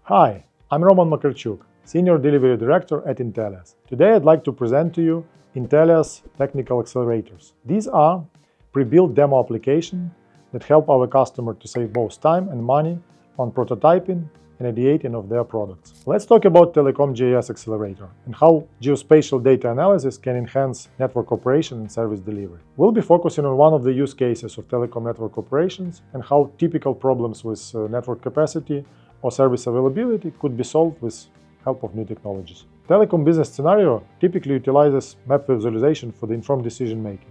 Hi, I'm Roman Makarchuk, Senior Delivery Director at Intellias. Today I'd like to present to you Intellias Technical Accelerators. These are pre-built demo applications that help our customer to save both time and money on prototyping and ideating of their products. Let's talk about Telecom GIS Accelerator and how geospatial data analysis can enhance network operation and service delivery. We'll be focusing on one of the use cases of telecom network operations and how typical problems with network capacity or service availability could be solved with help of new technologies. Telecom business scenario typically utilizes map visualization for the informed decision making,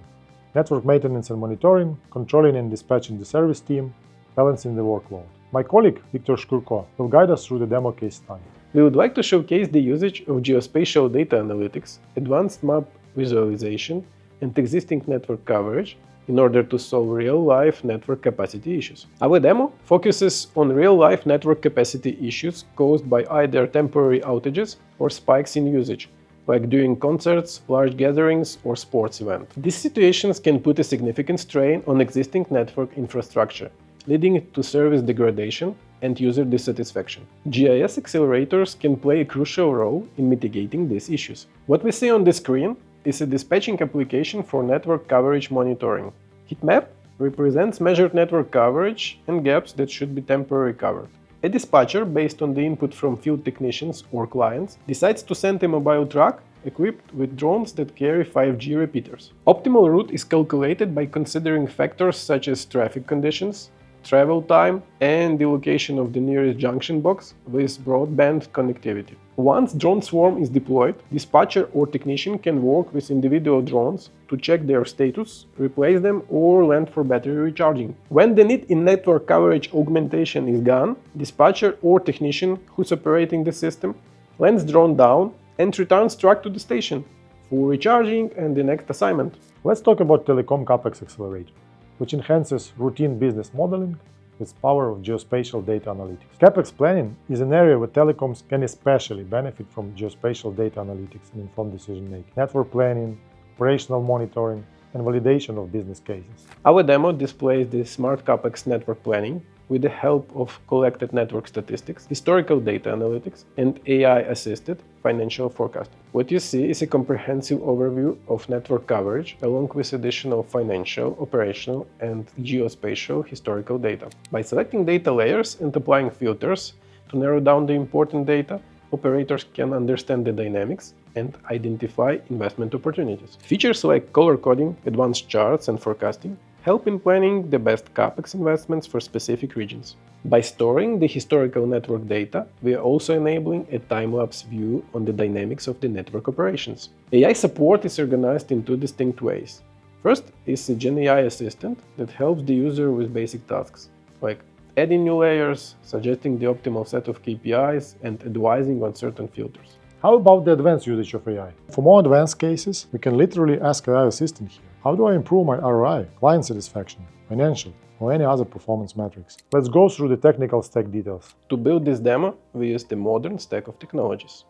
network maintenance and monitoring, controlling and dispatching the service team, balancing the workload. My colleague Viktor Shkurko will guide us through the demo case study. We would like to showcase the usage of geospatial data analytics, advanced map visualization, and existing network coverage in order to solve real-life network capacity issues. Our demo focuses on real-life network capacity issues caused by either temporary outages or spikes in usage, like during concerts, large gatherings, or sports events. These situations can put a significant strain on existing network infrastructure, leading to service degradation and user dissatisfaction. GIS accelerators can play a crucial role in mitigating these issues. What we see on the screen is a dispatching application for network coverage monitoring. Heatmap represents measured network coverage and gaps that should be temporarily covered. A dispatcher, based on the input from field technicians or clients, decides to send a mobile truck equipped with drones that carry 5G repeaters. Optimal route is calculated by considering factors such as traffic conditions, travel time, and the location of the nearest junction box with broadband connectivity. Once drone swarm is deployed, dispatcher or technician can work with individual drones to check their status, replace them, or land for battery recharging. When the need in network coverage augmentation is gone, dispatcher or technician who's operating the system lands drone down and returns truck to the station for recharging and the next assignment. Let's talk about Telecom CapEx Accelerator, which enhances routine business modeling with power of geospatial data analytics. CapEx planning is an area where telecoms can especially benefit from geospatial data analytics and informed decision-making, network planning, operational monitoring, and validation of business cases. Our demo displays the smart CapEx network planning with the help of collected network statistics, historical data analytics, and AI-assisted financial forecasting. What you see is a comprehensive overview of network coverage along with additional financial, operational, and geospatial historical data. By selecting data layers and applying filters to narrow down the important data, operators can understand the dynamics and identify investment opportunities. Features like color coding, advanced charts, and forecasting help in planning the best CapEx investments for specific regions. By storing the historical network data, we are also enabling a time-lapse view on the dynamics of the network operations. AI support is organized in two distinct ways. First is a GenAI assistant that helps the user with basic tasks, like adding new layers, suggesting the optimal set of KPIs, and advising on certain filters. How about the advanced usage of AI? For more advanced cases, we can literally ask AI assistant here, how do I improve my ROI, client satisfaction, financial, or any other performance metrics? Let's go through the technical stack details. To build this demo, we used a modern stack of technologies.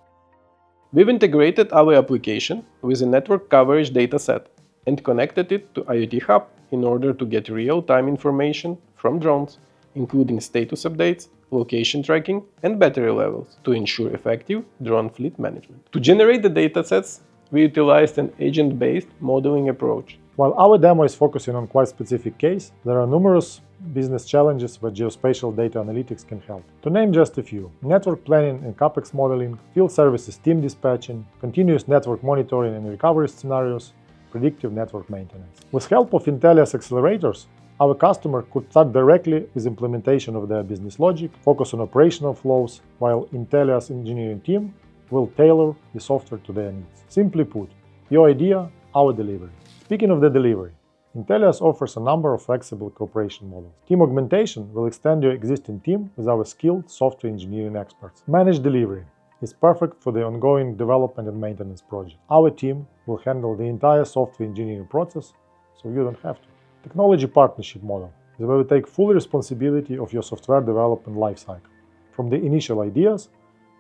We've integrated our application with a network coverage dataset and connected it to IoT Hub in order to get real-time information from drones, including status updates, location tracking, and battery levels to ensure effective drone fleet management. To generate the datasets, we utilized an agent-based modeling approach. While our demo is focusing on quite specific case, there are numerous business challenges where geospatial data analytics can help. To name just a few: network planning and CapEx modeling, field services team dispatching, continuous network monitoring and recovery scenarios, predictive network maintenance. With help of Intellias accelerators, our customer could start directly with implementation of their business logic, focus on operational flows, while Intellias engineering team will tailor the software to their needs. Simply put, your idea, our delivery. Speaking of the delivery, Intellias offers a number of flexible cooperation models. Team augmentation will extend your existing team with our skilled software engineering experts. Managed delivery is perfect for the ongoing development and maintenance project. Our team will handle the entire software engineering process, so you don't have to. Technology partnership model is where we take full responsibility of your software development lifecycle, from the initial ideas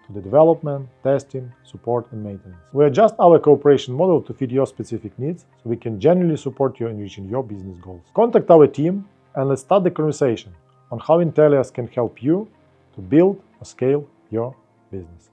to the development, testing, support, and maintenance. We adjust our cooperation model to fit your specific needs, so we can genuinely support you in reaching your business goals. Contact our team and let's start the conversation on how Intellias can help you to build or scale your business.